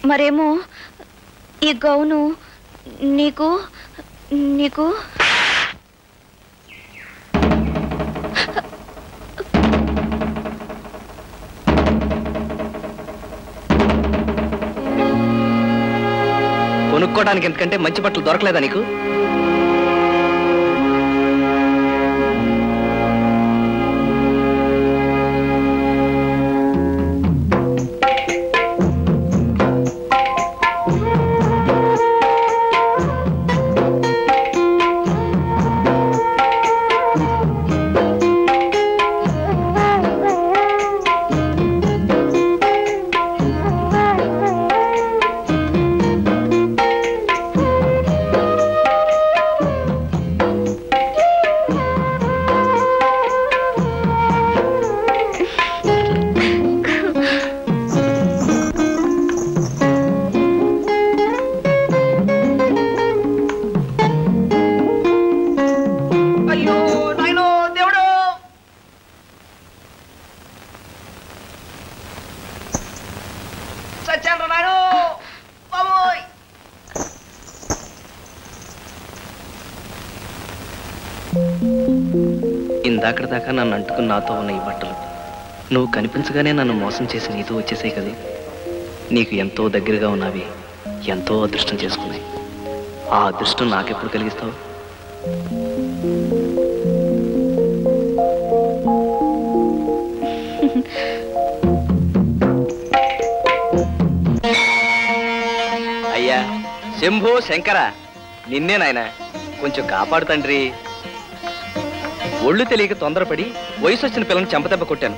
మరేమో ఈ గౌను నీకు నీకు కొనుక్కోవడానికి ఎందుకంటే మంచి బట్టలు దొరకలేదా నీకు? ఇందాకటి దాకా నన్ను అంటుకుని నాతో ఉన్న ఈ బట్టలు నువ్వు కనిపించగానే నన్ను మోసం చేసి నీతో వచ్చేసాయి కదా. నీకు ఎంతో దగ్గరగా ఉన్నవి ఎంతో అదృష్టం చేసుకున్నాయి. ఆ అదృష్టం నాకెప్పుడు కలిగిస్తావు? అయ్యా శంభో శంకర, నిన్నే నాయన, కొంచెం కాపాడు తండ్రి. ఒళ్ళు తెలియక తొందరపడి వయసు వచ్చిన పిల్లని చెంపదెబ్బ కొట్టాను.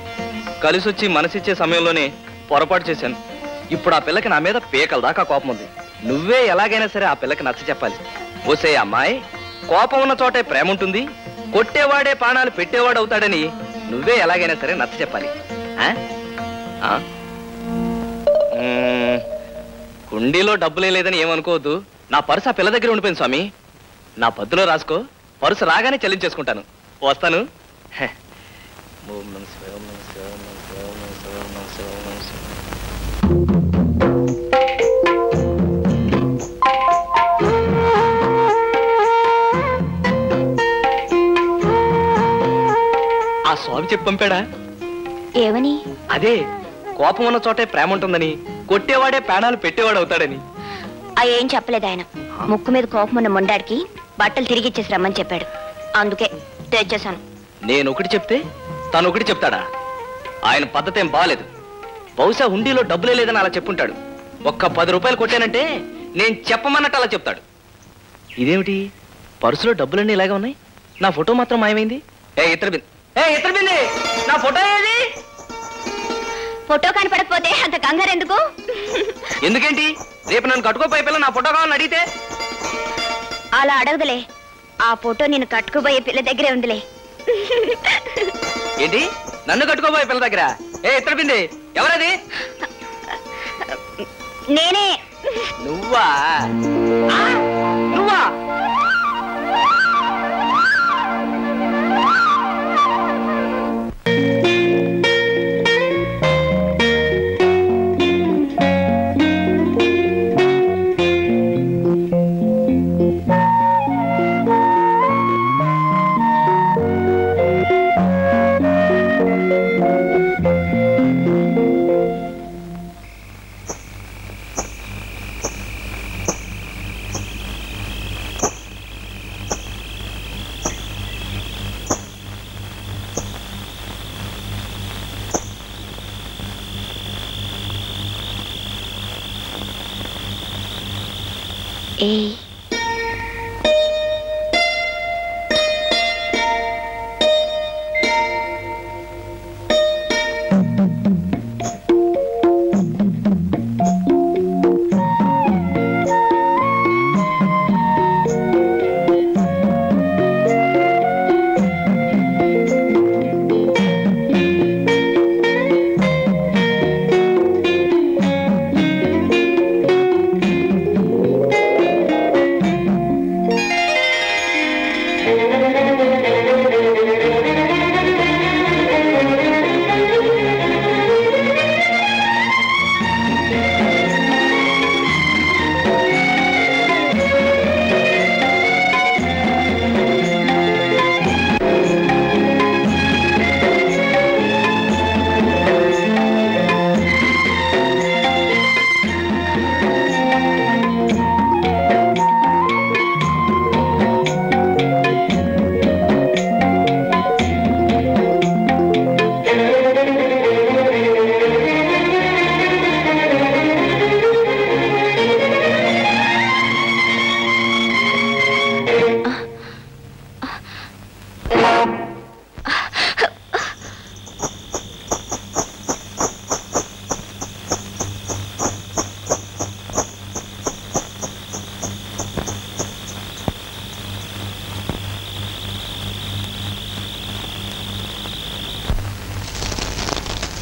కలిసొచ్చి మనసిచ్చే సమయంలోనే పొరపాటు చేశాను. ఇప్పుడు ఆ పిల్లకి నా మీద పీకల దాకా కోపం ఉంది. నువ్వే ఎలాగైనా సరే ఆ పిల్లకి నచ్చ చెప్పాలి. ఓసే అమ్మాయి, కోపం ఉన్న చోటే ప్రేమ ఉంటుంది, కొట్టేవాడే ప్రాణాలు పెట్టేవాడు అవుతాడని నువ్వే ఎలాగైనా సరే నచ్చ చెప్పాలి. కుండీలో డబ్బులే లేదని ఏమనుకోవద్దు. నా పర్సు ఆ పిల్ల దగ్గర ఉండిపోయింది స్వామి. నా పద్దులో రాసుకో, పర్సు రాగానే చెల్లించేసుకుంటాను. వస్తాను. ఆ స్వామి చెప్పి పంపాడా? ఏమని? అదే, కోపం ఉన్న చోటే ప్రేమ ఉంటుందని, కొట్టేవాడే ప్రాణాలు పెట్టేవాడు అవుతాడని. ఏం చెప్పలేదు ఆయన. ముక్కు మీద కోపం ఉన్న మొండాడికి బట్టలు తిరిగిచ్చేసి రమ్మని చెప్పాడు. అందుకే తెచ్చేశాను. నేను ఒకటి చెప్తే తను ఒకటి చెప్తాడా? ఆయన పద్ధతి ఏం బాలేదు. బహుశా హుండీలో డబ్బులే లేదని అలా చెప్పుంటాడు. ఒక్క 10 రూపాయలు కొట్టానంటే నేను చెప్పమన్నట్టు అలా చెప్తాడు. ఇదేమిటి, పర్సులో డబ్బులన్నీ ఇలాగే ఉన్నాయి, నా ఫోటో మాత్రం మాయమైంది. ఇతర బింది, నా ఫోటో ఏది? ఫోటో కనపడకపోతే అంత కంగారు ఎందుకు? ఎందుకేంటి, రేపు నన్ను కట్టుకోపోయే పిల్ల నా ఫోటో కావాలని అడిగితే? అలా అడగదులే, ఆ ఫోటో నేను కట్టుకోబోయే పిల్ల దగ్గరే ఉందిలే. ఏంటి, నన్ను కట్టుకోబోయే పిల్ల దగ్గర? ఇతర బింది, ఎవరది? నేనే. నువ్వా? నువ్వా? Hey.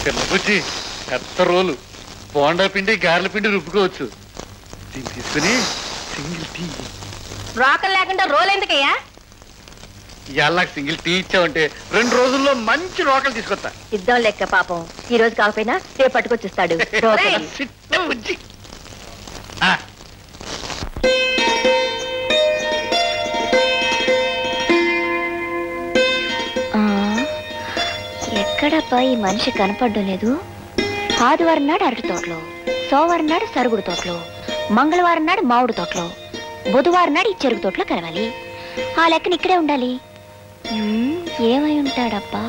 పిల్లబుచ్చి పెద్ద రోలు బోండా పిండి గారెల పిండి రుబ్బుకోవచ్చు. దీన్ని తీసుకుని సింగిల్ టీ. రోకలు లేకుండా రోల్ ఎందుకయ్యా? ఇవాళ సింగిల్ టీ ఇచ్చావంటే 2 రోజుల్లో మంచి రోకలు తీసుకొస్తా. ఇద్దాం లెక్క పాపం. ఈ రోజు కాకపోయినా రేపు పట్టుకొచ్చిస్తాడు. ఎక్కడబ్బా ఈ మనిషి కనపడడం లేదు? ఆదివారం నాడు అరటి తోటలో, సోమవారం నాడు సరుగుడు తోటలో, మంగళవారం నాడు మామిడి తోటలో, బుధవారం నాడు ఈ చెరుకు తోటలో కలవాలి. ఆ లెక్కన ఇక్కడే ఉండాలి. ఏమై ఉంటాడబ్బా?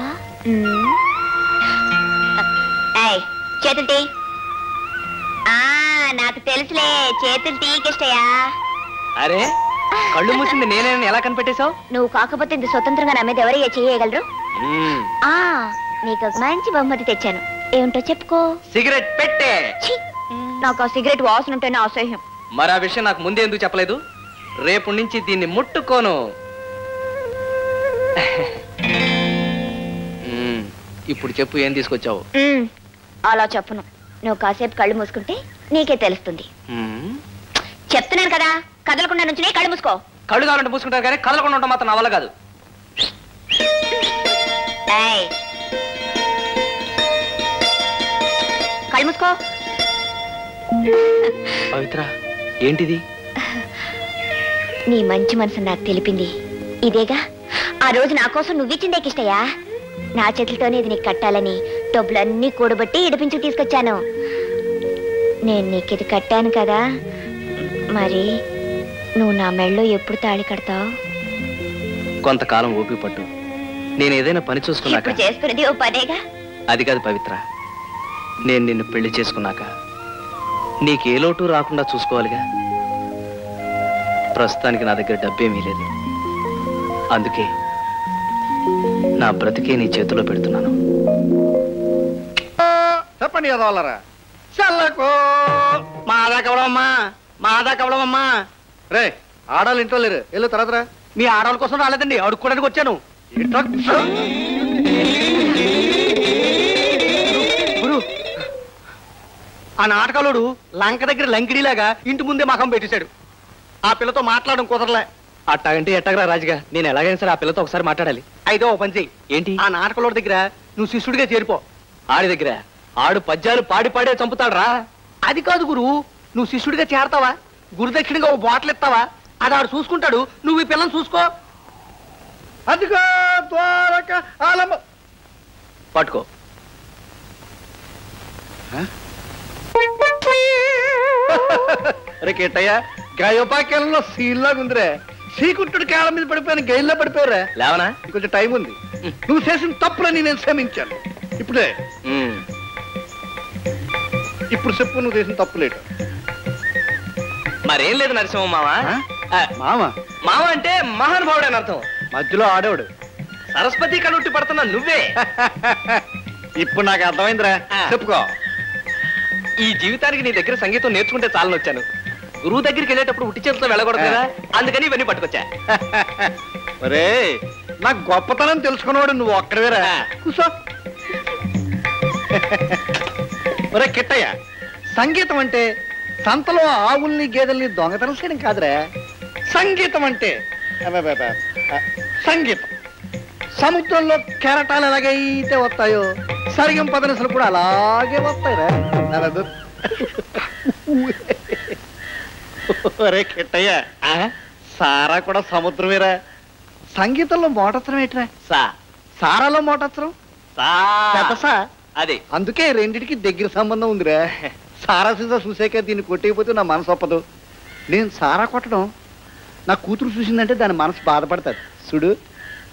చేతులు టీ. నాకు తెలుసులే, చేతులు టీకిష్టయా. అరే కళ్ళు మూసింది నేనే ఎలా కనిపెట్టేశావు? నువ్వు కాకపోతే ఇంత స్వతంత్రంగా నా మీద ఎవరయ్యా చేయగలరు? నీకు ఒక మంచి బహుమతి తెచ్చాను. ఏమిటో చెప్పుకో. సిగరెట్ పెట్టే. నాకు ఆ సిగరెట్ వాసన ఉంటేనే అసహ్యం. మరి ఆ విషయం నాకు ముందే ఎందుకు చెప్పలేదు? రేపు నుంచి దీన్ని ముట్టుకోను. ఇప్పుడు చెప్పు, ఏం తీసుకొచ్చావు? అలా చెప్పను. నువ్వు కాసేపు కళ్ళు మూసుకుంటే నీకే తెలుస్తుంది. చెప్తున్నాను కదా, కదలకుండా నుంచి కళ్ళు మూసుకో. కళ్ళు కావాలంటే మూసుకుంటారు కానీ కదలకుండా ఉంటాం మాత్రం నా వల్ల కాదు. కళ్ళు మూసుకో. పవిత్ర, ఏంటిది? నీ మంచి మనసు నాకు తెలిపింది ఇదేగా. ఆ రోజు నా కోసం నువ్విచ్చిందే కిష్టయ్యా. నా చేతులతోనే ఇది నీకు కట్టాలని డబ్బులన్నీ కూడబట్టి ఇడిపించి తీసుకొచ్చాను. నేను నీకు ఇది కట్టాను కదా, మరి నువ్వు నా మెళ్ళో ఎప్పుడు తాళి కడతావు? కొంతకాలం ఓపిక పట్టు. నేను ఏదైనా పని చూసుకున్నాక. చేసుకునేది ఓ పనేగా. అది కాదు పవిత్ర, నేను నిన్ను పెళ్లి చేసుకున్నాక నీకే లోటు రాకుండా చూసుకోవాలిగా. ప్రస్తుతానికి నా దగ్గర డబ్బేమీ లేదు. అందుకే నా బ్రతికే నీ చేతిలో పెడుతున్నాను. చెప్పండి కదవాలరా. చల్లకు మాదా కవడమ్మా, మాదా కవడమమ్మా. రే ఆడాలి ఇంట్లో లేరు, వెళ్ళు తర్వాత రా. మీ ఆడవాళ్ళ కోసం రాలేదండి, అడుక్కోడానికి వచ్చాను. ఆ నాటకాలోడు లంక దగ్గర లంకిడిలాగా ఇంటి ముందే మకం పెట్టేశాడు. ఆ పిల్లతో మాట్లాడడం కుదరలే. అట్టాగంటే ఎట్టగరా రాజుగా, నేను ఎలాగైనా సరే ఆ పిల్లతో ఒకసారి మాట్లాడాలి. అయితే ఓ పని చెయ్యి. ఏంటి? ఆ నాటకలోడి దగ్గర నువ్వు శిష్యుడిగా చేరిపో. ఆడి దగ్గర ఆడు పద్యాలు పాడి పాడే చంపుతాడు రా. అది కాదు గురు, నువ్వు శిష్యుడిగా చేరతావా, గురుదక్షిణగా ఓ బాటిల్ ఇస్తావా, అది ఆడు చూసుకుంటాడు, నువ్వు ఈ పిల్లని చూసుకో. అదిగో ద్వారక ఆలమ్మ. పట్టుకో. అరే కేటయ్య, గయోపాక్యాలలో సీన్లాగా ఉందిరే. శ్రీకుంఠుడి కాళ్ళ మీద పడిపోయాను, గైల్లో పడిపోయారా. లేవనా? కొంచెం టైం ఉంది. నువ్వు చేసిన తప్పులని నేను క్షమించాను. ఇప్పుడే ఇప్పుడు చెప్పు, నువ్వు చేసిన తప్పు లేటు. మరేం లేదు నరసింహ మామ. మామ మామ అంటే మహానుభావుడు అని అర్థం. మధ్యలో ఆడేవాడు. సరస్వతి కనుట్టి పడుతున్నా నువ్వే. ఇప్పుడు నాకు అర్థమైందిరా, చెప్పుకో. ఈ జీవితానికి నీ దగ్గర సంగీతం నేర్చుకుంటే చాలని వచ్చాను. గురువు దగ్గరికి వెళ్ళేటప్పుడు ఉట్టి చేతితో వెళ్ళకూడదు కదా, అందుకని ఇవన్నీ పట్టుకొచ్చా. మరే నాకు గొప్పతనం తెలుసుకున్నవాడు నువ్వు ఒక్కడవేరా. కూసో. ఒరే కిట్టయ్య, సంగీతం అంటే సంతలో ఆవుల్ని గేదెల్ని దొంగతనం చేయడం కాదురా. సంగీతం అంటే సంగీతం సముద్రంలో కెరటాలు ఎలాగైతే వస్తాయో సరిగం పదనసలు కూడా అలాగే వస్తాయిరా. ఒరే కిట్టయ్య, సారా కూడా సముద్రమేరా. సంగీతంలో మోటత్రం ఏంట్రా? సారాలో మోటత్రం సా. అదే, అందుకే రెండిటికి దగ్గర సంబంధం ఉందిరా. సారా సీసా చూసాక దీన్ని కొట్టేయకపోతే నా మనసు ఒప్పదు. నేను సారా కొట్టడం నా కూతురు చూసిందంటే దాని మనసు బాధపడతాది. చూడు,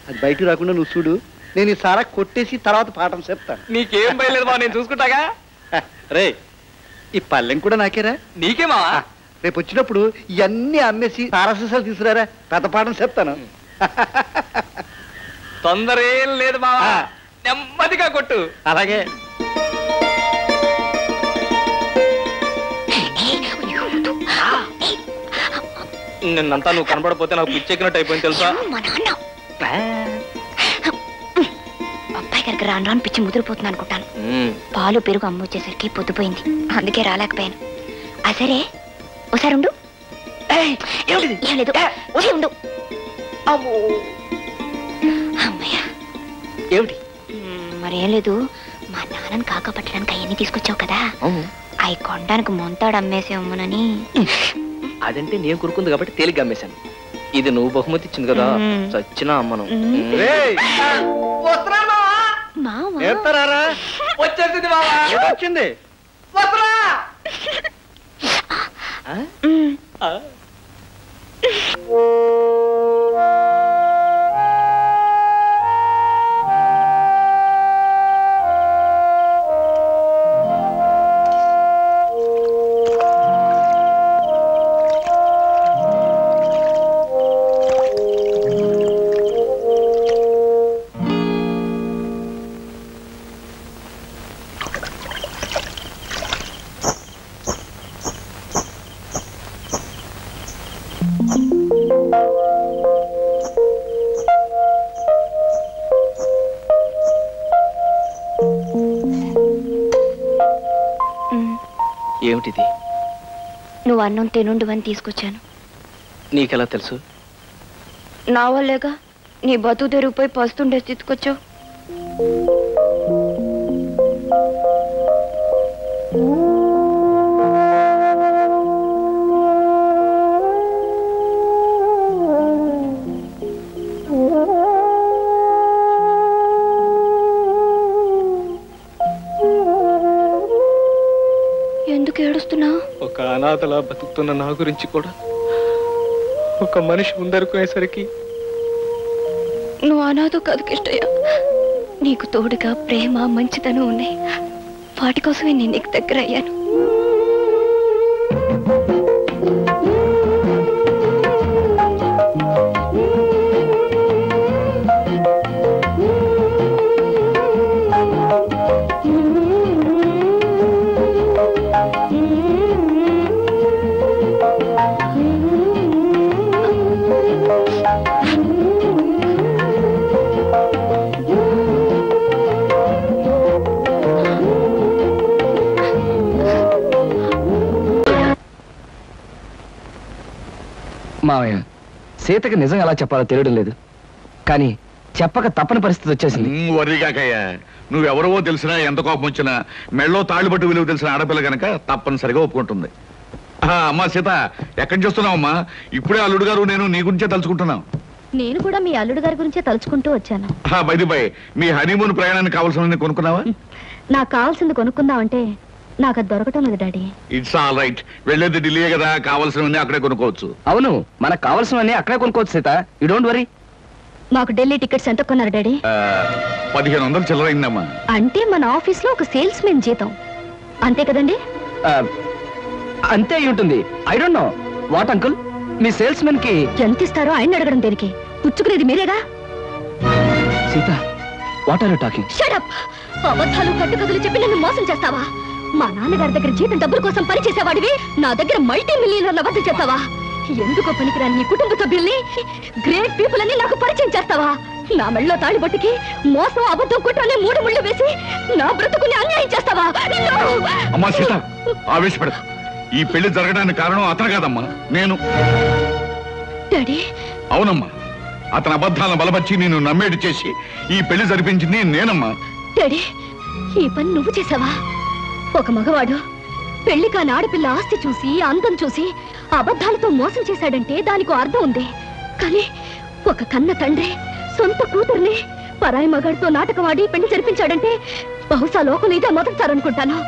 అది బయటకు రాకుండా నువ్వు చూడు. నేను ఈ సారా కొట్టేసి తర్వాత పాఠం చెప్తాను. నీకేం భయలేదు బా, నేను చూసుకుంటాగా. రే, ఈ పల్లెం కూడా నాకేరా. నీకేమా? రేపు వచ్చినప్పుడు ఇవన్నీ అమ్మేసి సారా సీసాలు తీసుకురారా, పెద్ద పాఠం చెప్తాను. తొందర ఏం లేదు బావా, నెమ్మదిగా కొట్టు. అలాగే. నిన్నంతా నువ్వు కనబడపోతే నాకు పిచ్చెక్కినట్టు అయిపోయింది తెలుసా. అబ్బాయి గారు దగ్గర రాను పిచ్చి ముదిరిపోతుంది అనుకుంటాను. పాలు పెరుగు అమ్మొచ్చేసరికి పొద్దుపోయింది, అందుకే రాలేకపోయాను. సరే ఒకసారి ఉండు. ఏం లేదు, ఉండు. అమ్మయ్యా. ఏమిటి? మరేం లేదు, మా నాన్నని కాకా పట్టడానికి అవన్నీ తీసుకొచ్చావు కదా, అవి కొనడానికి మొంతాడు అమ్మేసేమోనని. అదంటే నేను కురుకుంది కాబట్టి తేలిగ్గా అమ్మేశాను. ఇది నువ్వు బహుమతి ఇచ్చింది కదా, చచ్చిన అమ్మను. వచ్చింది. ఏమిటిది? నువ్వు అన్నం తినుండు అని తీసుకొచ్చాను. నీకెలా తెలుసు? నా వల్లేగా నీ బతుకు తెరిగిపోయి పస్తుండే స్థితికొచ్చావు. ఎందుకు ఏడుస్తున్నావు? ఒక అనాథలా బతుకుతున్న నా గురించి కూడా ఒక మనిషి ముందరుకునేసరికి నువ్వు అనాథ కాదు కిష్టయ్య, నీకు తోడుగా ప్రేమ మంచితనం ఉన్నాయి. వాటి కోసమే నేను నీకు దగ్గర అయ్యాను. మావయ్య, సీతకి నిజం ఎలా చెప్పాలో తెలియడం లేదు, కానీ చెప్పక తప్పని పరిస్థితి వచ్చేసింది. వరిగాకయ్యా, నువ్వెవరవో తెలిసినా ఎంత కోపం వచ్చినా మెళ్ళో తాళ్ళుబట్టు విలువ తెలిసిన ఆడపిల్ల గనక తప్పనిసరిగా ఒప్పుకుంటుంది. అమ్మా సీత, ఎక్కడి చూస్తున్నావమ్మా? ఇప్పుడే అల్లుడు గారు నేను నీ గురించే తలుచుకుంటున్నాం. నేను కూడా మీ అల్లుడు గారి గురించే తలుచుకుంటూ వచ్చాను. బై బై, మీ హనీమూన్ ప్రయాణానికి కావాల్సిన కొనుక్కున్నావా? నాకు కావాల్సింది కొనుక్కుందామంటే నాకు అది దొరకటం లేదు డాడీ. ఇట్స్ ఆల్ రైట్, వెళ్ళేది ఢిల్లీయే కదా, కావాల్సినవన్నీ అక్కడే కొనుక్కోవచ్చు. అవును, మనకు కావాల్సినవన్నీ అక్కడే కొనుక్కోవచ్చు సీత, యూ డోంట్ వరీ. మాకు ఢిల్లీ టికెట్స్ ఎంత కొన్నారు డాడీ? 1500 చిల్లరైందమ్మా. అంటే మన ఆఫీస్ లో ఒక సేల్స్ మెన్ జీతం అంతే కదండి? అంతే అయి ఉంటుంది. I don't know what uncle, మీ సేల్స్ మెన్ కి ఎంత ఇస్తారో ఆయన అడగడం దేనికి? పుచ్చుకునేది మీరేగా. Sita, what are you talking? Shut up! అబద్ధాలు కట్టుకథలు చెప్పి నన్ను మోసం చేస్తావా? మా నాన్నగారి దగ్గర జీతం డబ్బుల కోసం పనిచేసేవాడివి నా దగ్గర మల్టీ మిలియనర్ల వద్ద చేస్తావా? ఎందుకో పనికిరాని నీ కుటుంబ సభ్యుల్ని, గ్రేట్ పీపుల్ అని నాకు పరిచయం చేస్తావా? నా మెళ్ళలో తాళిబొట్టుకి మోసం అబద్ధం కుట్రనే 3 ముళ్ళు వేసి నా బ్రతుకుని అన్యాయం చేస్తావా? అమ్మా సీత, ఆవేశపడదు. ఈ పెళ్లి జరగడానికి కారణం అతను కాదమ్మా, నేను. డాడీ? అవునమ్మా, అతని అబద్ధాలను బలపరిచి నేను నమ్మేటి చేసి ఈ పెళ్లి జరిపించింది నేనమ్మా. డాడీ, ఈ పని నువ్వు చేసావా? ఒక మగవాడు పెళ్లి కాని ఆడపిల్ల ఆస్తి చూసి అందం చూసి అబద్ధాలతో మోసం చేశాడంటే దానికి అర్థం ఉంది. కానీ ఒక కన్న తండ్రి సొంత కూతుర్ని పరాయి మగాడితో నాటకవాడి పెళ్లి జరిపించాడంటే బహుశా లోకం ఇదే మొదటిసారనుకుంటాను.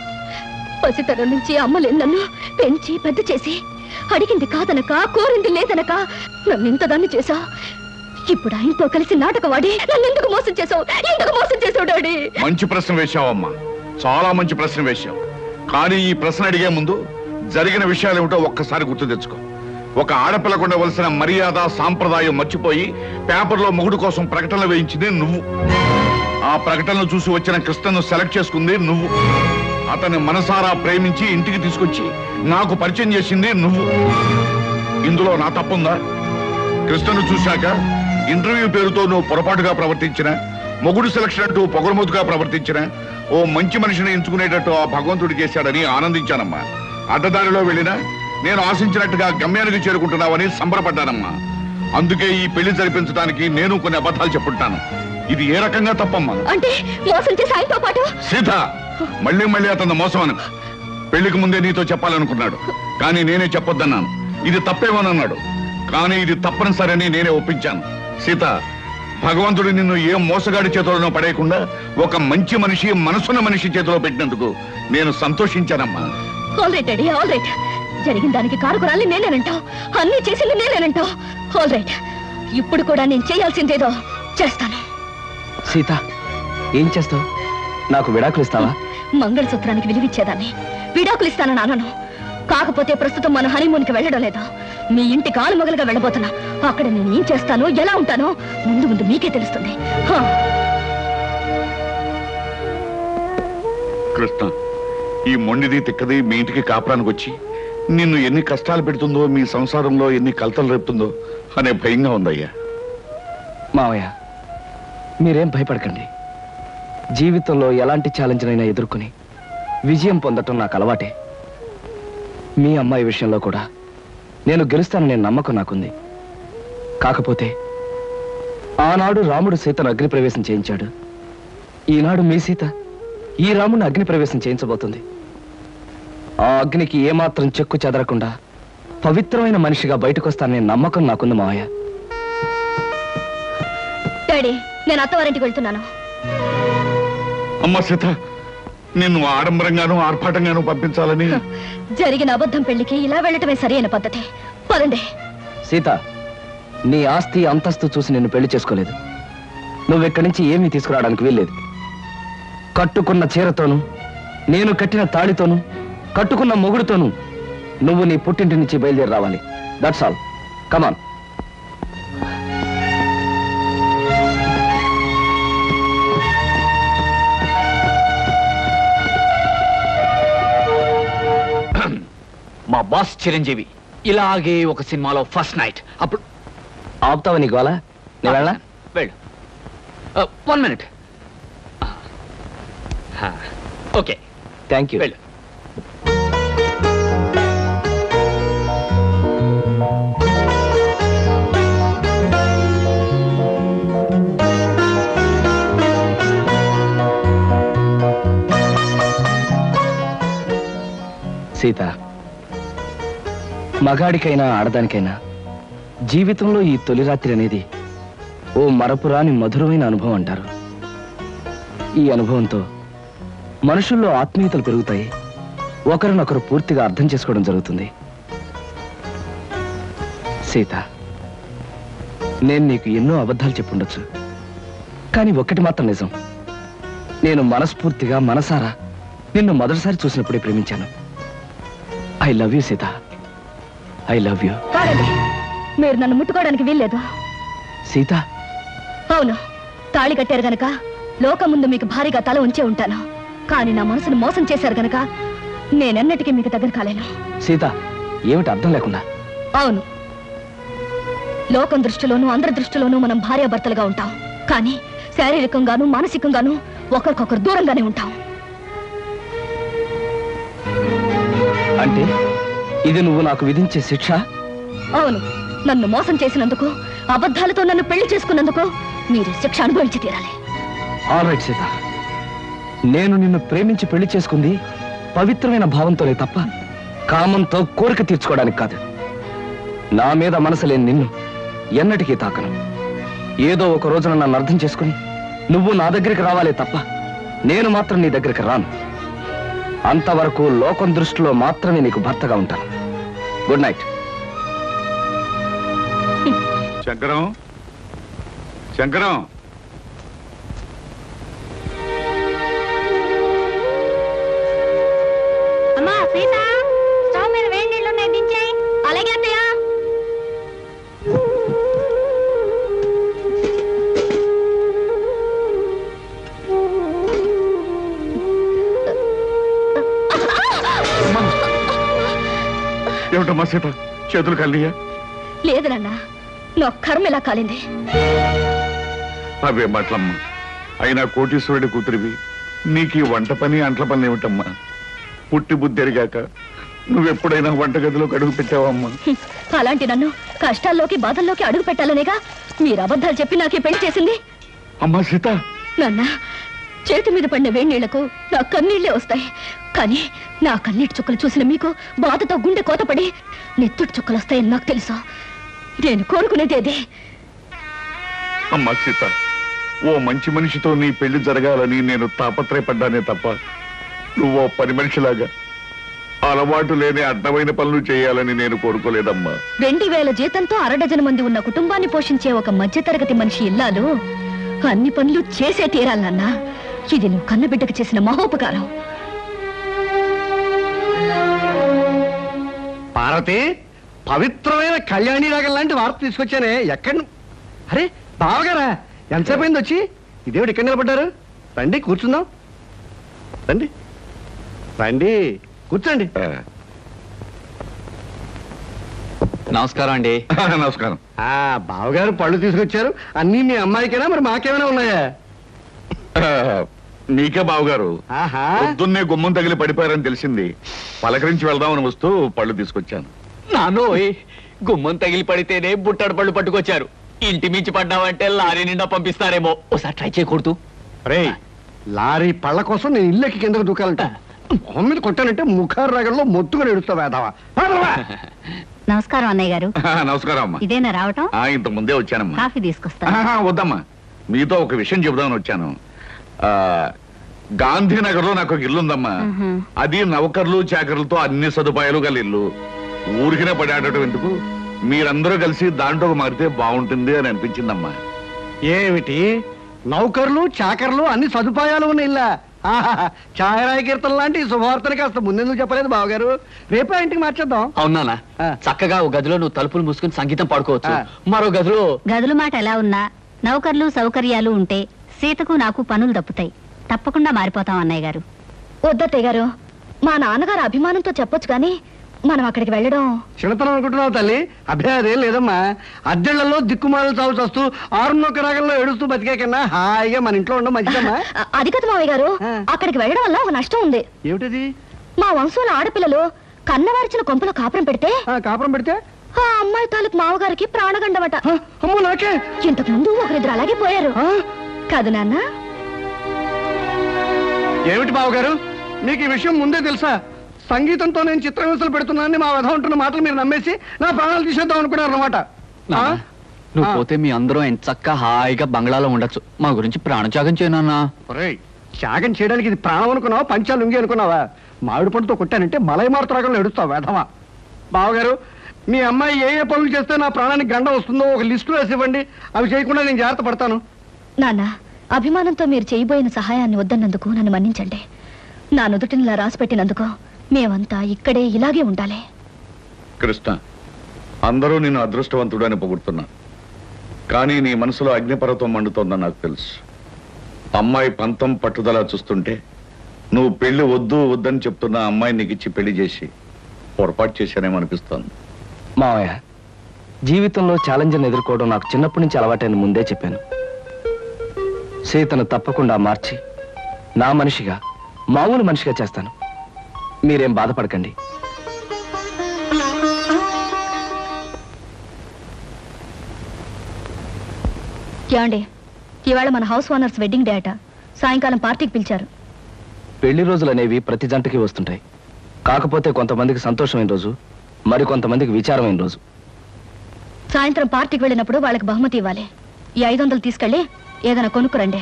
పసితరం నుంచి అమ్మలేని నన్ను పెంచి పెద్ద చేసి అడిగింది కాదనక కోరింది లేదనక నన్ను ఇంతదాన్ని చేశా. ఇప్పుడు ఆయనతో కలిసి నాటకవాడి నన్ను ఎందుకు మోసం చేశావు? ఎందుకు మోసం చేశావు డాడీ? మంచి ప్రశ్న వేశావమ్మా, చాలా మంచి ప్రశ్న వేశావు. కానీ ఈ ప్రశ్న అడిగే ముందు జరిగిన విషయాలు ఏమిటో ఒక్కసారి గుర్తు తెచ్చుకో. ఒక ఆడపిల్లకు ఉండవలసిన మర్యాద సాంప్రదాయం మర్చిపోయి పేపర్లో మొగుడు కోసం ప్రకటనలు వేయించింది నువ్వు. ఆ ప్రకటనలు చూసి వచ్చిన కృష్ణను సెలెక్ట్ చేసుకుంది నువ్వు. అతన్ని మనసారా ప్రేమించి ఇంటికి తీసుకొచ్చి నాకు పరిచయం చేసింది నువ్వు. ఇందులో నా తప్పుందా? కృష్ణను చూశాక ఇంటర్వ్యూ పేరుతో నువ్వు పొరపాటుగా ప్రవర్తించిన మొగుడు సెలక్షన్ అంటూ పొగరుమోతుగా ప్రవర్తించిన ఓ మంచి మనిషిని ఎంచుకునేటట్టు ఆ భగవంతుడు చేశాడని ఆనందించానమ్మా. అడ్డదారిలో వెళ్ళినా నేను ఆశించినట్టుగా గమ్యానికి చేరుకుంటున్నావని సంబరపడ్డానమ్మా. అందుకే ఈ పెళ్లి జరిపించడానికి నేను కొన్ని అబద్ధాలు చెప్పుంటాను. ఇది ఏ రకంగా తప్పమ్మా? అంటే మోసం చేసి ఆయనతో పాటు సీత, మళ్ళీ అతను మోసం అను. పెళ్లికి ముందే నీతో చెప్పాలనుకున్నాడు, కానీ నేనే చెప్పొద్దన్నాను. ఇది తప్పేమోనన్నాడు, కానీ ఇది తప్పనిసరని నేనే ఒప్పించాను. సీత, భగవంతుడు నిన్ను ఏ మోసగాడి చేతుల్లో పడేయకుండా ఒక మంచి మనిషి, మనసున్న మనిషి చేతిలో పెట్టినందుకు నేను సంతోషించానమ్మా. All right daddy, all right. జరిగిన దానికి కారుకురాల్ని నేనేనంటావు, అన్ని చేసింది నేనేనంటావు. ఆల్ రైట్, ఇప్పుడు కూడా నేను చేయాల్సిందేదో చేస్తాను. సీత, ఏం చేస్తావు? నాకు విడాకులు ఇస్తావా? మంగళసూత్రానికి విలువిచ్చేదాన్ని విడాకులు ఇస్తానని అనను. కాకపోతే ప్రస్తుతం మన హనీమూన్కి వెళ్ళడం లేదా, మీ ఇంటి కాలుమగలుగా వెళ్ళబోతున్నా. అక్కడ నేను ఏం చేస్తానో, ఎలా ఉంటానో ముందు ముందు మీకే తెలుస్తుంది. కృష్ణ, ఈ మొండిది తిక్కది మీ ఇంటికి కాపురానికి వచ్చి నిన్ను ఎన్ని కష్టాలు పెడుతుందో, మీ సంసారంలో ఎన్ని కలతలు రేపుతుందో అనే భయంగా ఉందయ్యా. మావయ్య, మీరేం భయపడకండి. జీవితంలో ఎలాంటి ఛాలెంజ్నైనా ఎదుర్కొని విజయం పొందటం నాకు అలవాటే. మీ అమ్మాయి విషయంలో కూడా నేను గెలుస్తాననే నమ్మకం నాకుంది. కాకపోతే ఆనాడు రాముడు సీతను అగ్నిప్రవేశం చేయించాడు. ఈనాడు మీ సీత ఈ రాముడిని అగ్నిప్రవేశం చేయించబోతుంది. ఆ అగ్నికి ఏమాత్రం చెక్కు చెదరకుండా పవిత్రమైన మనిషిగా బయటకు వస్తాననే నమ్మకం నాకుంది మావయ్య. డాడీ, నేను అత్తవారింటికి వెళ్తున్నాను. అమ్మ సీత, నిన్ను ఆడంబరంగానూ ఆర్భాటంగానూ పంపించాలని జరిగిన అబద్ధం పెళ్లికి ఇలా వెళ్ళటమే సరైన పద్ధతి. పదండి. సీత, నీ ఆస్తి అంతస్తు చూసి నిన్ను పెళ్లి చేసుకోలేదు. నువ్వెక్కడి నుంచి ఏమీ తీసుకురావడానికి వీల్లేదు. కట్టుకున్న చీరతోనూ, నేను కట్టిన తాళితోనూ, కట్టుకున్న మొగుడుతోనూ నువ్వు నీ పుట్టింటి నుంచి బయలుదేరి రావాలి. That's all. కమాన్. మా బాస్ చిరంజీవి ఇలాగే ఒక సినిమాలో ఫస్ట్ నైట్ అప్పుడు ఆపుతావా నీ గోలా? నేను వెళ్ళా? వెళ్ళు. 1 minute. Okay, thank you. వెళ్ళు. సీత, మగాడికైనా ఆడదానికైనా జీవితంలో ఈ తొలి రాత్రి అనేది ఓ మరపురాని మధురమైన అనుభవం అంటారు. ఈ అనుభవంతో మనుషుల్లో ఆత్మీయతలు పెరుగుతాయి. ఒకరినొకరు పూర్తిగా అర్థం చేసుకోవడం జరుగుతుంది. సీత, నేను నీకు ఎన్నో అబద్ధాలు చెప్పుండొచ్చు, కానీ ఒక్కటి మాత్రం నిజం. నేను మనస్ఫూర్తిగా మనసారా నిన్ను మొదటిసారి చూసినప్పుడే ప్రేమించాను. I love you Sita, I love you. కాదండి, మీరు నన్ను ముట్టుకోవడానికి వీల్లేదు. సీత, అవును, తాళి కట్టారు గనక లోకం ముందు మీకు భారీగా తల ఉంచే ఉంటాను. కానీ నా మనసును మోసం చేశారు గనక నేనెన్నటికీ మీకు దగ్గర కాలేను. సీత, ఏమిటి అర్థం లేకుండా? అవును, లోకం దృష్టిలోనూ అందరి దృష్టిలోనూ మనం భార్యాభర్తలుగా ఉంటాం. కానీ శారీరకంగానూ మానసికంగానూ ఒకరికొకరు దూరంగానే ఉంటాం. అంటే ఇది నువ్వు నాకు విధించే శిక్ష? అవును, నన్ను మోసం చేసినందుకు, అబద్ధాలతో నన్ను పెళ్లి చేసుకున్నందుకు మీరు శిక్ష అనుభవించి తీరాలి. ఆల్ రైట్ సీత, నేను నిన్ను ప్రేమించి పెళ్లి చేసుకుంది పవిత్రమైన భావంతోనే తప్ప కామంతో కోరిక తీర్చుకోవడానికి కాదు. నా మీద మనసు లేని నిన్ను ఎన్నటికీ తాకను. ఏదో ఒక రోజున నన్ను అర్థం చేసుకుని నువ్వు నా దగ్గరికి రావాలే తప్ప నేను మాత్రం నీ దగ్గరికి రాను. అంతవరకు లోకం దృష్టిలో మాత్రమే నీకు భర్తగా ఉంటాను. Good night. శంకరం, శంకరం, అమ్మా సీత, స్టవ్ మీద వేడి నీళ్ళు ఉన్నాయి, దించేయి. అలాగే అత్తయ్య. ఏమిటమ్మా సీత, చేతులు కలియా? లేదు నాన్న, నా కర్మ ఇలా కాలింది. అవే మాటలమ్మా, అయినా కోటీశ్వరుడి కూతురివి నీకు ఈ వంట పని అంట్ల పని ఏమిటమ్మా? పుట్టి బుద్ధి ఎరిగాక నువ్వెప్పుడైనా వంటగదిలోకి అడుగు పెట్టావమ్మా? అలాంటి నన్ను కష్టాల్లోకి బాధల్లోకి అడుగు పెట్టాలనేగా మీరు అబద్ధాలు చెప్పి నాకే పెళ్లి చేసింది. అమ్మా సీత, నాన్న, చేతి మీద పడిన వేణీళ్లకు నా కన్నీళ్లే వస్తాయి. కానీ నా కన్నీటి చుక్కలు చూసిన మీకు బాధతో గుండె కోతపడి నెత్తుటి చుక్కలు వస్తాయని నాకు తెలుసు. నేను కోరుకునేదేదే. అమ్మా సీత, ఓ మంచి మనిషితో నీ పెళ్లి జరగాలని నేను తాపత్రయపడ్డానే తప్ప నువ్వు పని మనిషిలాగా అలవాటు లేని అడ్డమైన పనులు చేయాలని నేను కోరుకోలేదమ్మా. 2000 జీతంతో 6 మంది ఉన్న కుటుంబాన్ని పోషించే ఒక మధ్యతరగతి మనిషి ఇల్లాలు అన్ని పనులు చేసే తీరాలన్నా. ఇది నువ్వు కన్నబిడ్డకు చేసిన మహోపకారం. పార్వతి, పవిత్రమైన కళ్యాణి రాగం లాంటి వార్త తీసుకొచ్చానే. ఎక్కడ? అరే బావగారా, ఎంతసేపు అయింది వచ్చి? ఇదేమిటి ఇక్కడ నిలబడ్డారు? రండి కూర్చుందాం. రండి రండి కూర్చోండి. నమస్కారం అండి. నమస్కారం. బావగారు పళ్ళు తీసుకొచ్చారు. అన్నీ మీ అమ్మాయికైనా మరి మాకేమైనా ఉన్నాయా? నీకే బావగారు. పొద్దున్నే గుమ్మం తగిలి పడిపోయారని తెలిసింది. పలకరించి వెళ్దామని వస్తూ పళ్ళు తీసుకొచ్చాను. నానోయ్, గుమ్మం తగిలి పడితేనే బుట్టడు పళ్ళు పట్టుకొచ్చారు. ఇంటి మించి పడ్డావంటే లారీ నిండా పంపిస్తారేమో. ఒకసారి ట్రై చేయకూడదు. రే, లారీ పళ్ళ కోసం నేను ఇల్లెక్కి కిందకు దూకాలంట. మొహం మీద కొట్టానంటే ముఖారు రగంలో మొత్తుగా ఎడుస్తావు వేదావా. నమస్కారం అన్నయ్య గారు. నమస్కారం అమ్మా. ఇదేనా రావటం? ఇంత ముందే వచ్చానమ్మా. కాఫీ తీసుకొస్తా. వద్దమ్మా, మీతో ఒక విషయం చెబుదామని వచ్చాను. గాంధీనగర్ లో నాకు ఒక ఇల్లు ఉందమ్మా. అది నౌకర్లు చాకర్లతో అన్ని సదుపాయాలు గల ఇల్లు. ఊరికినే పడాడటం ఎందుకు, మీరందరూ కలిసి దాంట్లో మారితే బాగుంటుంది అని అనిపించిందమ్మా. ఏమిటి, నౌకర్లు చాకర్లు అన్ని సదుపాయాలు ఉన్న ఇల్లా? ఛాయరాయ కీర్తన లాంటి శుభవార్తని కాస్త ముందెందుకు చెప్పలేదు బావగారు? రేపే ఇంటికి మార్చేద్దాం. అవునా? చక్కగా ఒక గదిలో నువ్వు తలుపులు మూసుకుని సంగీతం పాడుకోవచ్చు. మరో గదిలో గదుల మాట ఎలా ఉన్నా నౌకర్లు సౌకర్యాలు ఉంటే సీతకు నాకు పనులు తప్పుతాయి. తప్పకుండా మారిపోతాం అన్నయ్య గారు. వద్దత్తయ్య గారు, మా నాన్నగారు అభిమానంతో చెప్పొచ్చు కానీ మనం అక్కడికి వెళ్ళడం చిన్నతనం అనుకుంటున్నావు తల్లి. అభ్యాదేం లేదమ్మా. అద్దెళ్లలో దిక్కుమాలు చావు చస్తూ 6 రాగంలో ఏడుస్తూ బతికే కన్నా హాయిగా మన ఇంట్లో ఉండడం మంచిదమ్మా. అది కదా మావయ్య గారు, అక్కడికి వెళ్ళడం వల్ల ఒక నష్టం ఉంది. ఏమిటది? మా వంశంలో ఆడపిల్లలు కన్నవారిచిన కొంపలో కాపురం పెడితే ఆ అమ్మాయి తాలూకు మావగారికి ప్రాణగండమట. అమ్మో నాకే. ఇంతకు ముందు ఒకరిద్దరు అలాగే పోయారు కాదు నాన్న? ఏమిటి బావగారు, మీకు ఈ విషయం ముందే తెలుసా? సంగీతంతో నేను చిత్రహింసలు పెడుతున్నానని మా వధ ఉంటున్న మాటలు మీరు నమ్మేసి నా ప్రాణాలు తీసేద్దాం అనుకున్నారు అన్నమాట. నువ్వు పోతే మీ అందరూ ఎంత చక్కగా హాయిగా బంగ్లాలో ఉండొచ్చు. మా గురించి ప్రాణత్యాగం చేయనన్నా. త్యాగం చేయడానికి ఇది ప్రాణం అనుకున్నావా, పంచాలు ఉంగి అనుకున్నావా? మామిడి పండుతో కొట్టానంటే మలై మారుతరాగంలో ఎడుస్తావు వేధవా. బావగారు, మీ అమ్మాయి ఏ పనులు చేస్తే నా ప్రాణానికి గండం వస్తుందో ఒక లిస్టు వేసి ఇవ్వండి. అవి చేయకుండా నేను జాగ్రత్త పడతాను. నాన్న, అభిమానంతో మీరు చేయబోయిన సహాయాన్ని వద్దన్నందుకు నన్ను మన్నించండి. నా నుదుటినిలా రాసి పెట్టినందుకు మేమంతా ఇక్కడే ఇలాగే ఉండాలి. కృష్ణ, అందరూ నేను అదృష్టవంతుడు అని పొగుడుతున్నా, కానీ నీ మనసులో అగ్నిపర్వతం మండుతోందని నాకు తెలుసు. అమ్మాయి పంతం పట్టుదల చూస్తుంటే నువ్వు పెళ్లి వద్దు వద్దని చెప్తున్న అమ్మాయి నీకు ఇచ్చి పెళ్లి చేసి పొరపాటు చేశానేమో అనిపిస్తోంది. మావయ్య, జీవితంలో ఛాలెంజ్ని ఎదుర్కోవడం నాకు చిన్నప్పటి నుంచి అలవాటైన ముందే చెప్పాను. సీతను తప్పకుండా మార్చి నా మనిషిగా, మామూలు మనిషిగా చేస్తాను. మీరేం బాధపడకండి. ఏమండి, ఇవాళ మన హౌస్ ఓనర్స్ వెడ్డింగ్ డే అట. సాయంకాలం పార్టీకి పిలిచారు. పెళ్లి రోజులు అనేవి ప్రతి జంటకి వస్తుంటాయి. కాకపోతే కొంతమందికి సంతోషమైన రోజు, మరి కొంతమందికి విచారమైన రోజు. సాయంత్రం పార్టీకి వెళ్ళినప్పుడు వాళ్ళకి బహుమతి ఇవ్వాలి. ఈ 500 తీసుకెళ్ళి ఏదైనా కొనుక్కురండి.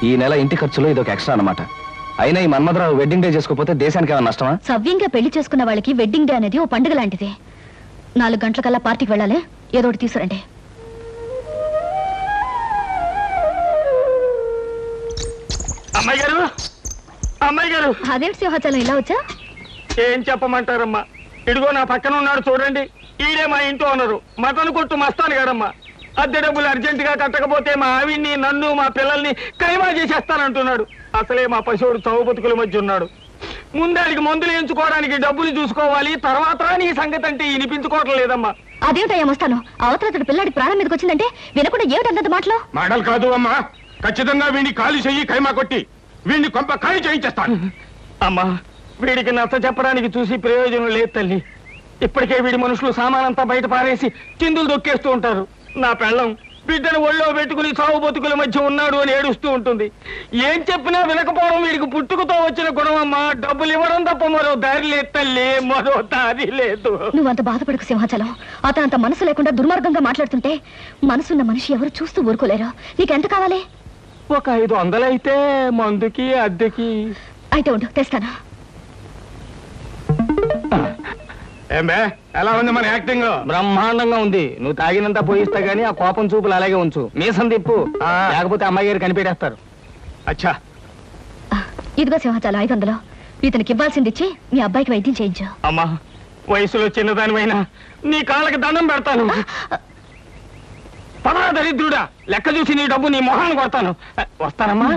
ఈ నెల ఇంటి ఖర్చులో ఇదొక ఎక్స్ట్రా అన్నమాట. అయినా ఈ మన్మధరావు వెడ్డింగ్ డే చేసుకోకపోతే దేశానికి ఏమైనా నష్టమా? సవ్యంగా పెళ్లి చేసుకున్న వాళ్ళకి వెడ్డింగ్ డే అనేది ఓ పండుగ లాంటిది. 4 గంటలకల్లా పార్టీకి వెళ్ళాలి. ఏదో ఒకటి తీసుకురండి. అమ్మాయి గారు, అమ్మాయి గారు. అదేంటి సింహాచలం ఇలా వచ్చా? ఏం చెప్పమంటారమ్మా, ఇదిగో నా పక్కన ఉన్నాడు చూడండి. ఈడే మా ఇంట్లో ఉన్నారు, మటన్ కొట్టు మస్తాను గారమ్మా. అద్దె డబ్బులు అర్జెంటుగా కట్టకపోతే మా ఆవిడ్ని, నన్ను, మా పిల్లల్ని కైమా చేసేస్తానంటున్నాడు. అసలే మా పశువుడు చౌ బతుకుల మధ్య ఉన్నాడు. ముందాడికి మందులు ఎంచుకోవడానికి డబ్బులు చూసుకోవాలి, తర్వాత నీ సంగతి అంటే వినిపించుకోవటం లేదమ్మా. అదేమిటయ్యా వస్తాను, అవతల పిల్లాడి ప్రాణం మీదకి వచ్చిందంటే వినకుండా ఏమిటంత మాటలు? మాటలు కాదు అమ్మా, ఖచ్చితంగా వీడిని ఖాళీ చెయ్యి, కైమా కొట్టి వీడిని కొంప ఖాళీ చేయించేస్తాను. అమ్మా, వీడికి నచ్చ చెప్పడానికి చూసి ప్రయోజనం లేదు తల్లి. ఇప్పటికే వీడి మనుషులు సామానంతా బయట పారేసి చిందులు దొక్కేస్తూ ఉంటారు. నా పెళ్ళం బిడ్డను ఒళ్ళో పెట్టుకుని సాగు బతుకుల మధ్య ఉన్నాడు అని ఏడుస్తూ ఉంటుంది. ఏం చెప్పినా వినకపోవడం వీడికి పుట్టుకతో వచ్చిన గుణం అమ్మా. డబ్బులు ఇవ్వడం తప్ప మరో దారి లేదు తల్లి, మరో దారి లేదు. నువ్వంత బాధపడకు సింహాచలం. అతనంత మనసు లేకుండా దుర్మార్గంగా మాట్లాడుతుంటే మనసున్న మనిషి ఎవరు చూస్తూ ఊరుకోలేరు. నీకెంత కావాలి? ఒక 500 అయితే మందుకి అద్దెకి. అయితే ఉండు, తెస్తాను. ఏమే ఎలా ఉంది మన యాక్టింగ్? బ్రహ్మాండంగా ఉంది. నువ్వు తాగినంత పోయిస్తా గానీ ఆ కోపం చూపులు అలాగే ఉంచు. మీసం తిప్పు, లేకపోతే అమ్మాయి గారు కనిపెట్టేస్తారు. అచ్చా, ఇదిగో సింహాచలం 500. ఇతనికి ఇవ్వాల్సింది ఇచ్చి మీ అబ్బాయికి వైద్యం చేయించు. అమ్మా, వయసులో చిన్నదానివైనా నీ కాళ్ళకి దండం పెడతాను. పదా దరిద్రుడా, లెక్క చూసి నీ డబ్బు నీ మొహాన్ని కొడతాను. వస్తానమ్మా.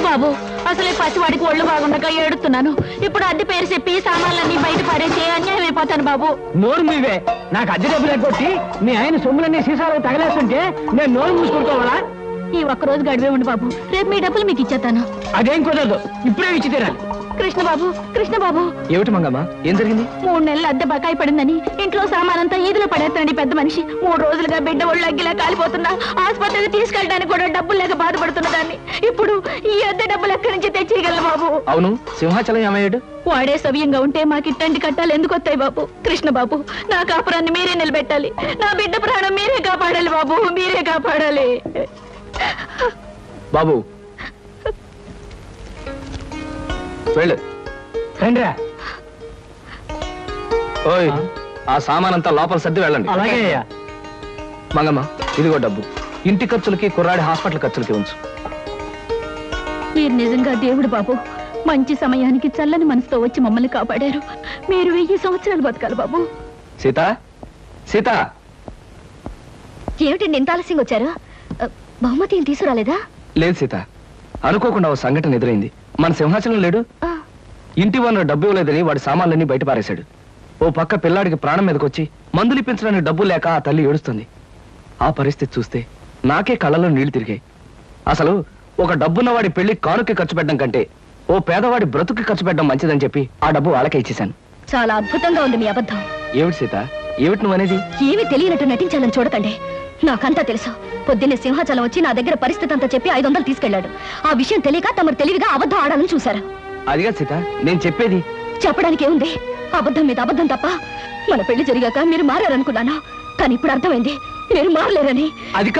బాబు, అసలే పసివాడికి ఒళ్ళు బాగుండగా ఏడుతున్నాను. ఇప్పుడు అద్దె పేరు చెప్పి సామాన్లన్నీ బయట పారేసి అన్యాయం అయిపోతాను బాబు. నోరు మీవే. నాకు అద్దె డబ్బులు ఎగ్గొట్టి మీ ఆయన సొమ్ములన్నీ సీసాలు తగలేస్తుంటే నేను నోరు మూసుకుంటావాలా? ఈ ఒక్కరోజు గడివే ఉండు బాబు, రేపు మీ డబ్బులు మీకు ఇచ్చేస్తాను. అదేం కుదరదు, ఇప్పుడే ఇచ్చి తీరాలి. కృష్ణబాబు, కృష్ణబాబు, ఏమిటి మంగమ్మ, ఏం జరిగింది? 3 నెలలు అద్దె బకాయి పడిందని ఇంట్లో సామానంతా ఈదులో పడేస్తాండి పెద్ద మనిషి. 3 రోజులుగా బిడ్డ ఒళ్ళు అగ్గిలా కాలిపోతున్నా ఆసుపత్రికి తీసుకెళ్ళడానికి కూడా డబ్బులు లేక బాధపడుతున్న దాన్ని ఇప్పుడు ఈ అద్దె డబ్బులు ఎక్కడి నుంచి తెచ్చేయగలను బాబు? అవును, సింహాచలం ఏమయ్యాడు? వాడే సవ్యంగా ఉంటే మాకు ఇట్టండి కట్టాలి ఎందుకు వస్తాయి బాబు? కృష్ణబాబు, నా కాపురాన్ని మీరే నిలబెట్టాలి. నా బిడ్డ ప్రాణం మీరే కాపాడాలి బాబు, మీరే కాపాడాలి. బాబు వెళ్ళు. రండిరా. ఓయ్, ఆ సామానంతా లోపల సర్ది వెళ్ళండి. అలాగే అయ్యా. మంగమ్మ, ఇదిగో డబ్బు. ఇంటి ఖర్చులకి కుర్రాడి హాస్పిటల్ ఖర్చులకి ఉంచు. మీరు నిజంగా దేవుడు బాబు. మంచి సమయానికి చల్లని మనసుతో వచ్చి మమ్మల్ని కాపాడారు. మీరు 1000 సంవత్సరాలు బతకాలి బాబు. సీత, సీత. ఏమిటండి ఇంత ఆలస్యంగా వచ్చారు? బహుమతి ఏం తీసుకురాలేదా? లేదు సీత, అనుకోకుండా ఓ సంఘటన ఎదురైంది. మన సింహాచలం లేడు, ఇంటి వనరు డబ్బు ఇవ్వలేదని వాడి సామాన్లన్నీ బయట పారేశాడు. ఓ పక్క పిల్లాడికి ప్రాణం మీదకొచ్చి మందులు ఇప్పించడానికి డబ్బు లేక ఆ తల్లి ఏడుస్తుంది. ఆ పరిస్థితి చూస్తే నాకే కళ్ళలో నీళ్లు తిరిగాయి. అసలు ఒక డబ్బున్న వాడి పెళ్లి కానుకి ఖర్చు పెట్టడం కంటే ఓ పేదవాడి బ్రతుకి ఖర్చు పెట్టడం మంచిదని చెప్పి ఆ డబ్బు వాళ్ళకే ఇచ్చేశాను. చాలా అద్భుతంగా ఉంది మీ అబద్ధం. ఏమిటి సీత, ఏమిటి నువ్వనేది? ఏమీ తెలియనట్టు నటించాలని చూడకండి. నాకంతా తెలుసు. పొద్దున్నే సింహాచలం వచ్చి నా దగ్గర పరిస్థితి అంతా చెప్పి 500 తీసుకెళ్లాడు. ఆ విషయం తెలియక తమరు తెలివిగా అబద్ధం ఆడాలని చూశారు. అదిగా సీత, నేను చెప్పేది. చెప్పడానికి ఏముంది? అబద్ధం మీద అబద్ధం తప్ప. మన పెళ్లి జరిగాక మీరు మారారనుకున్నాను, కానీ ఇప్పుడు అర్థమైంది మీరు మారలేరని. అది